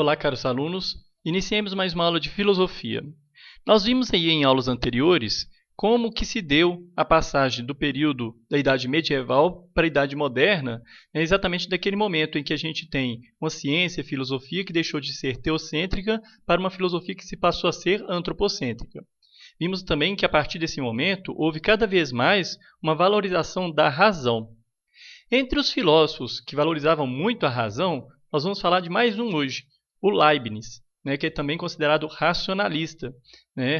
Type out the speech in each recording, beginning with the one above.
Olá, caros alunos. Iniciemos mais uma aula de filosofia. Nós vimos aí em aulas anteriores como que se deu a passagem do período da Idade Medieval para a Idade Moderna, exatamente daquele momento em que a gente tem uma ciência, filosofia, que deixou de ser teocêntrica para uma filosofia que se passou a ser antropocêntrica. Vimos também que a partir desse momento houve cada vez mais uma valorização da razão. Entre os filósofos que valorizavam muito a razão, nós vamos falar de mais um hoje, o Leibniz, que é também considerado racionalista.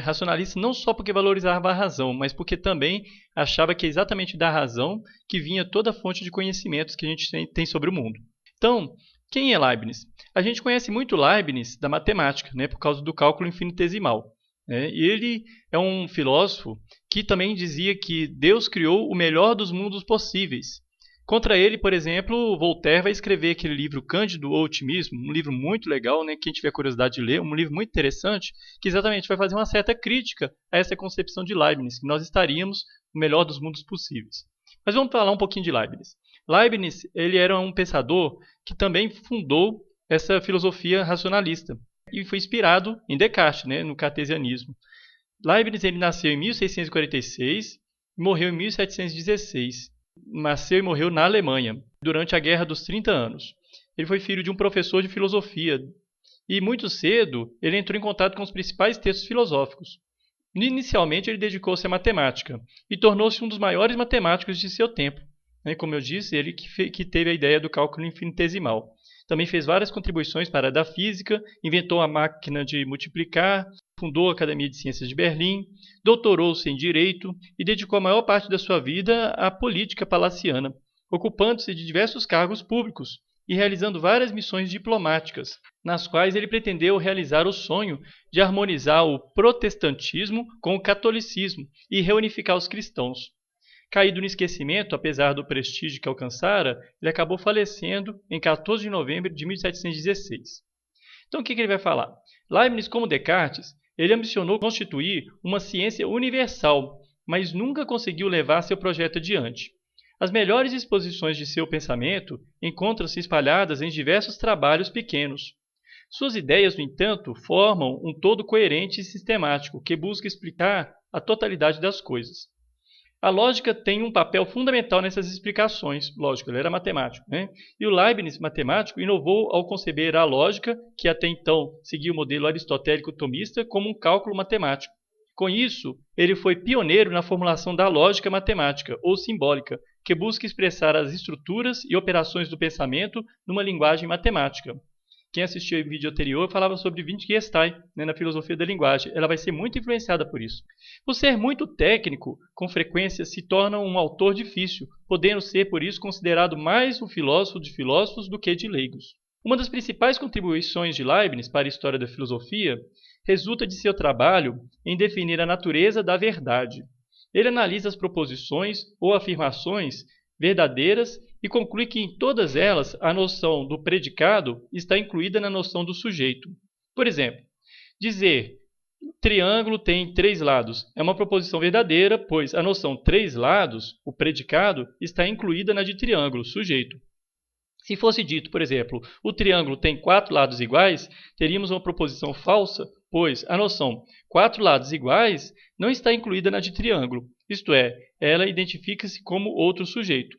Racionalista não só porque valorizava a razão, mas porque também achava que é exatamente da razão que vinha toda a fonte de conhecimentos que a gente tem sobre o mundo. Então, quem é Leibniz? A gente conhece muito Leibniz da matemática, por causa do cálculo infinitesimal. E ele é um filósofo que também dizia que Deus criou o melhor dos mundos possíveis. Contra ele, por exemplo, Voltaire vai escrever aquele livro Cândido ou Otimismo, um livro muito legal, quem tiver curiosidade de ler, um livro muito interessante, que exatamente vai fazer uma certa crítica a essa concepção de Leibniz, que nós estaríamos no melhor dos mundos possíveis. Mas vamos falar um pouquinho de Leibniz. Leibniz, ele era um pensador que também fundou essa filosofia racionalista e foi inspirado em Descartes, no cartesianismo. Leibniz ele nasceu em 1646 e morreu em 1716. Nasceu e morreu na Alemanha, durante a Guerra dos 30 Anos. Ele foi filho de um professor de filosofia e, muito cedo, ele entrou em contato com os principais textos filosóficos. Inicialmente, ele dedicou-se à matemática e tornou-se um dos maiores matemáticos de seu tempo. Como eu disse, ele que teve a ideia do cálculo infinitesimal. Também fez várias contribuições para a da física, inventou a máquina de multiplicar, fundou a Academia de Ciências de Berlim, doutorou-se em Direito e dedicou a maior parte da sua vida à política palaciana, ocupando-se de diversos cargos públicos e realizando várias missões diplomáticas, nas quais ele pretendeu realizar o sonho de harmonizar o protestantismo com o catolicismo e reunificar os cristãos. Caído no esquecimento, apesar do prestígio que alcançara, ele acabou falecendo em 14 de novembro de 1716. Então, o que ele vai falar? Leibniz, como Descartes, ele ambicionou constituir uma ciência universal, mas nunca conseguiu levar seu projeto adiante. As melhores exposições de seu pensamento encontram-se espalhadas em diversos trabalhos pequenos. Suas ideias, no entanto, formam um todo coerente e sistemático que busca explicar a totalidade das coisas. A lógica tem um papel fundamental nessas explicações. Lógico, ele era matemático. E o Leibniz, matemático, inovou ao conceber a lógica, que até então seguia o modelo aristotélico tomista, como um cálculo matemático. Com isso, ele foi pioneiro na formulação da lógica matemática, ou simbólica, que busca expressar as estruturas e operações do pensamento numa linguagem matemática. Quem assistiu ao vídeo anterior falava sobre Wittgenstein, na filosofia da linguagem. Ela vai ser muito influenciada por isso. Por ser muito técnico, com frequência se torna um autor difícil, podendo ser, por isso, considerado mais um filósofo de filósofos do que de leigos. Uma das principais contribuições de Leibniz para a história da filosofia resulta de seu trabalho em definir a natureza da verdade. Ele analisa as proposições ou afirmações verdadeiras e conclui que em todas elas a noção do predicado está incluída na noção do sujeito. Por exemplo, dizer triângulo tem 3 lados é uma proposição verdadeira, pois a noção 3 lados, o predicado, está incluída na de triângulo, sujeito. Se fosse dito, por exemplo, o triângulo tem 4 lados iguais, teríamos uma proposição falsa, pois a noção 4 lados iguais não está incluída na de triângulo, isto é, ela identifica-se como outro sujeito.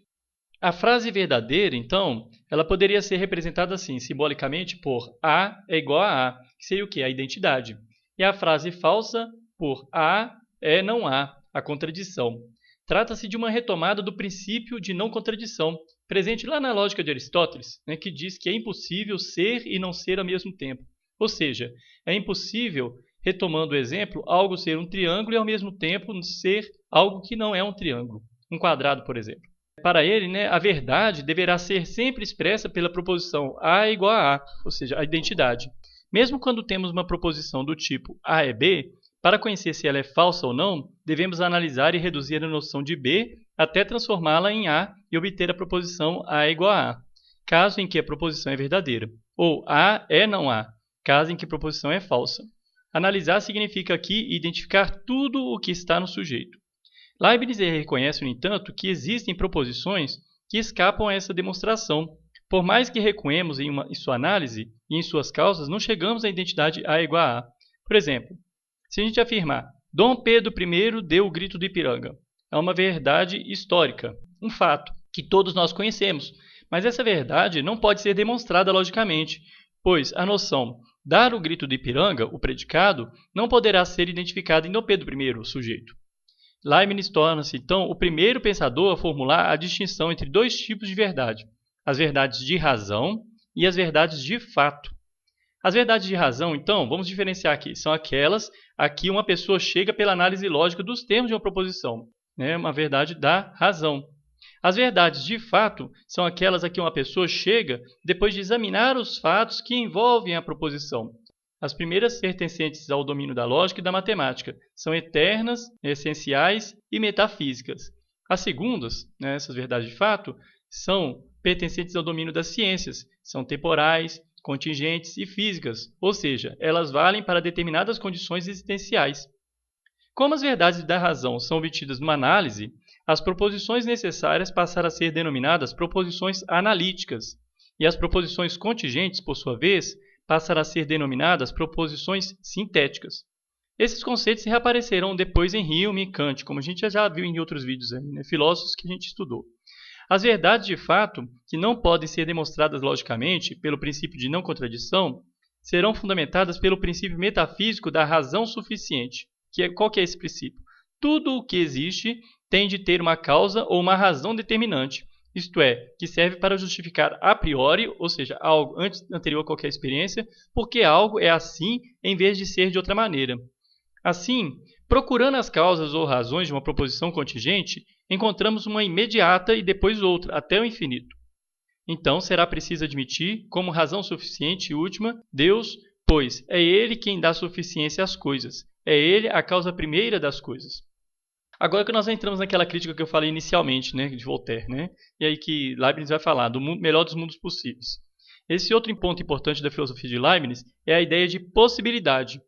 A frase verdadeira, então, ela poderia ser representada assim, simbolicamente, por A é igual a A, que seria o quê? A identidade. E a frase falsa por A é não há, a contradição. Trata-se de uma retomada do princípio de não contradição, presente lá na lógica de Aristóteles, que diz que é impossível ser e não ser ao mesmo tempo. Ou seja, é impossível, retomando o exemplo, algo ser um triângulo e ao mesmo tempo ser algo que não é um triângulo, um quadrado, por exemplo. Para ele, a verdade deverá ser sempre expressa pela proposição A é igual a A, ou seja, a identidade. Mesmo quando temos uma proposição do tipo A é B, para conhecer se ela é falsa ou não, devemos analisar e reduzir a noção de B até transformá-la em A e obter a proposição A é igual a A, caso em que a proposição é verdadeira, ou A é não A, caso em que a proposição é falsa. Analisar significa aqui identificar tudo o que está no sujeito. Leibniz reconhece, no entanto, que existem proposições que escapam a essa demonstração. Por mais que recuemos em sua análise, e em suas causas, não chegamos à identidade A igual a A. Por exemplo, se a gente afirmar Dom Pedro I deu o grito do Ipiranga, é uma verdade histórica, um fato que todos nós conhecemos, mas essa verdade não pode ser demonstrada logicamente, pois a noção dar o grito do Ipiranga, o predicado, não poderá ser identificada em Dom Pedro I, o sujeito. Leibniz torna-se, então, o primeiro pensador a formular a distinção entre dois tipos de verdade, as verdades de razão e as verdades de fato. As verdades de razão, então, vamos diferenciar aqui, são aquelas a que uma pessoa chega pela análise lógica dos termos de uma proposição, né? Uma verdade da razão. As verdades de fato são aquelas a que uma pessoa chega depois de examinar os fatos que envolvem a proposição. As primeiras pertencentes ao domínio da lógica e da matemática são eternas, essenciais e metafísicas. As segundas, né, essas verdades de fato, são pertencentes ao domínio das ciências, são temporais, contingentes e físicas, ou seja, elas valem para determinadas condições existenciais. Como as verdades da razão são obtidas numa análise, as proposições necessárias passaram a ser denominadas proposições analíticas, e as proposições contingentes, por sua vez, passaram a ser denominadas proposições sintéticas. Esses conceitos reaparecerão depois em Hume e Kant, como a gente já viu em outros vídeos, né? Filósofos que a gente estudou. As verdades de fato, que não podem ser demonstradas logicamente pelo princípio de não contradição, serão fundamentadas pelo princípio metafísico da razão suficiente. Qual que é esse princípio? Tudo o que existe tem de ter uma causa ou uma razão determinante, isto é, que serve para justificar a priori, ou seja, algo anterior a qualquer experiência, porque algo é assim em vez de ser de outra maneira. Assim, procurando as causas ou razões de uma proposição contingente, encontramos uma imediata e depois outra, até o infinito. Então, será preciso admitir, como razão suficiente e última, Deus, pois é Ele quem dá suficiência às coisas, é Ele a causa primeira das coisas. Agora que nós entramos naquela crítica que eu falei inicialmente, né, de Voltaire, né, e aí que Leibniz vai falar do melhor dos mundos possíveis. Esse outro ponto importante da filosofia de Leibniz é a ideia de possibilidade.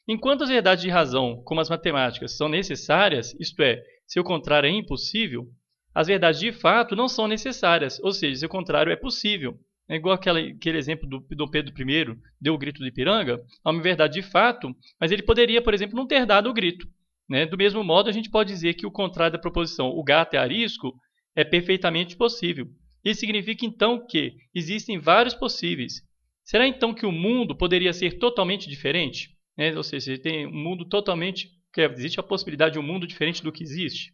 Enquanto as verdades de razão, como as matemáticas, são necessárias, isto é, seu contrário é impossível, as verdades de fato não são necessárias, ou seja, seu contrário é possível. É igual aquele exemplo do Dom Pedro I, deu o grito do Ipiranga, é uma verdade de fato, mas ele poderia, por exemplo, não ter dado o grito. Né? Do mesmo modo, a gente pode dizer que o contrário da proposição o gato é arisco é perfeitamente possível. Isso significa, então, que existem vários possíveis. Será, então, que o mundo poderia ser totalmente diferente? Ou seja, tem um mundo totalmente... Existe a possibilidade de um mundo diferente do que existe?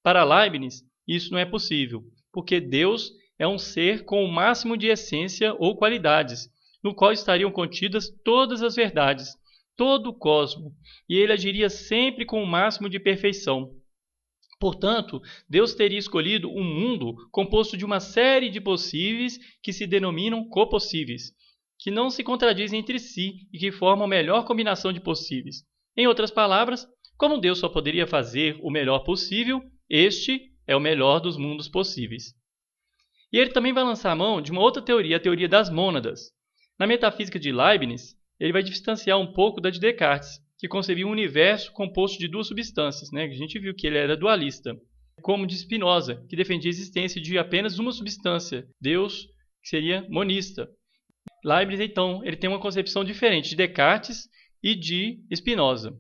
Para Leibniz, isso não é possível, porque Deus é um ser com o máximo de essência ou qualidades, no qual estariam contidas todas as verdades, todo o cosmos, e ele agiria sempre com o máximo de perfeição. Portanto, Deus teria escolhido um mundo composto de uma série de possíveis que se denominam copossíveis, que não se contradizem entre si e que formam a melhor combinação de possíveis. Em outras palavras, como Deus só poderia fazer o melhor possível, este é o melhor dos mundos possíveis. E ele também vai lançar a mão de uma outra teoria, a teoria das mônadas. Na metafísica de Leibniz, ele vai distanciar um pouco da de Descartes, que concebia um universo composto de duas substâncias, né? A gente viu que ele era dualista, como de Spinoza, que defendia a existência de apenas uma substância, Deus, que seria monista. Leibniz, então, ele tem uma concepção diferente de Descartes e de Spinoza.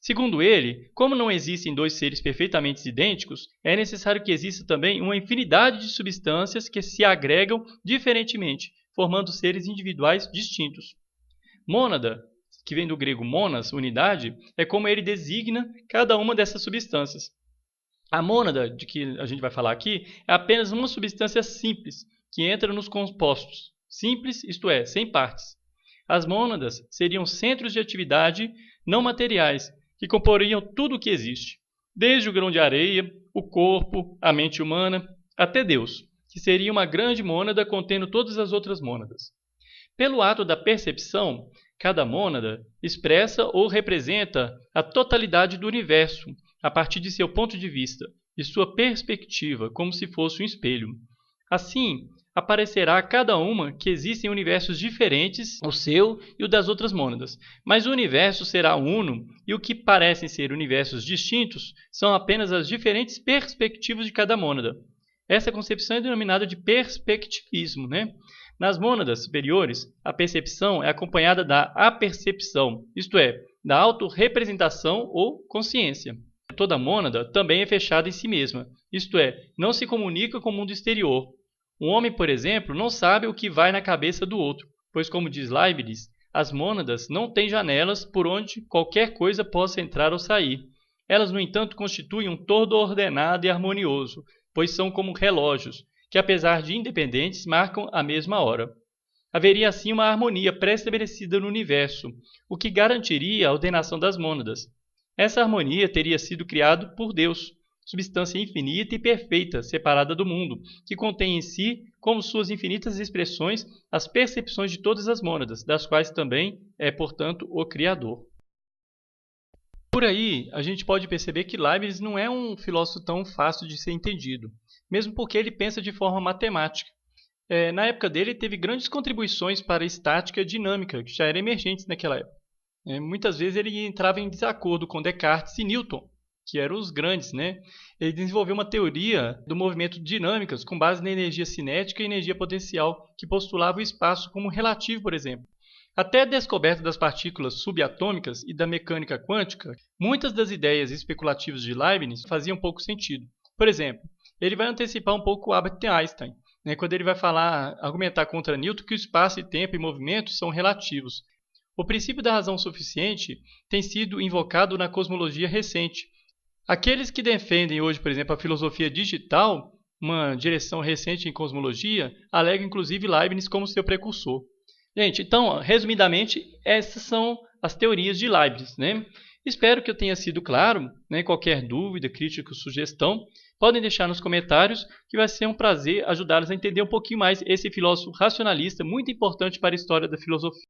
Segundo ele, como não existem dois seres perfeitamente idênticos, é necessário que exista também uma infinidade de substâncias que se agregam diferentemente, formando seres individuais distintos. Mônada, que vem do grego monas, unidade, é como ele designa cada uma dessas substâncias. A mônada, de que a gente vai falar aqui, é apenas uma substância simples, que entra nos compostos. Simples, isto é, sem partes. As mônadas seriam centros de atividade não materiais, que comporiam tudo o que existe, desde o grão de areia, o corpo, a mente humana, até Deus, que seria uma grande mônada contendo todas as outras mônadas. Pelo ato da percepção, cada mônada expressa ou representa a totalidade do universo, a partir de seu ponto de vista e sua perspectiva, como se fosse um espelho. Assim, aparecerá a cada uma que existem universos diferentes, o seu e o das outras mônadas. Mas o universo será uno, e o que parecem ser universos distintos são apenas as diferentes perspectivas de cada mônada. Essa concepção é denominada de perspectivismo, né? Nas mônadas superiores, a percepção é acompanhada da apercepção, isto é, da autorrepresentação ou consciência. Toda mônada também é fechada em si mesma, isto é, não se comunica com o mundo exterior. Um homem, por exemplo, não sabe o que vai na cabeça do outro, pois, como diz Leibniz, as mônadas não têm janelas por onde qualquer coisa possa entrar ou sair. Elas, no entanto, constituem um todo ordenado e harmonioso, pois são como relógios, que, apesar de independentes, marcam a mesma hora. Haveria assim uma harmonia pré-estabelecida no universo, o que garantiria a ordenação das mônadas. Essa harmonia teria sido criada por Deus, substância infinita e perfeita, separada do mundo, que contém em si, como suas infinitas expressões, as percepções de todas as mônadas, das quais também é, portanto, o Criador. Por aí, a gente pode perceber que Leibniz não é um filósofo tão fácil de ser entendido, mesmo porque ele pensa de forma matemática. Na época dele, teve grandes contribuições para a estática dinâmica, que já eram emergentes naquela época. Muitas vezes ele entrava em desacordo com Descartes e Newton, que eram os grandes, né? Ele desenvolveu uma teoria do movimento de dinâmicas com base na energia cinética e energia potencial, que postulava o espaço como relativo, por exemplo. Até a descoberta das partículas subatômicas e da mecânica quântica, muitas das ideias especulativas de Leibniz faziam pouco sentido. Por exemplo, ele vai antecipar um pouco o Albert Einstein, quando ele vai argumentar contra Newton que o espaço e tempo e movimento são relativos. O princípio da razão suficiente tem sido invocado na cosmologia recente. Aqueles que defendem hoje, por exemplo, a filosofia digital, uma direção recente em cosmologia, alegam inclusive Leibniz como seu precursor. Gente, então, resumidamente, essas são as teorias de Leibniz, né? Espero que eu tenha sido claro, né? Qualquer dúvida, crítica ou sugestão, podem deixar nos comentários, que vai ser um prazer ajudá-los a entender um pouquinho mais esse filósofo racionalista muito importante para a história da filosofia.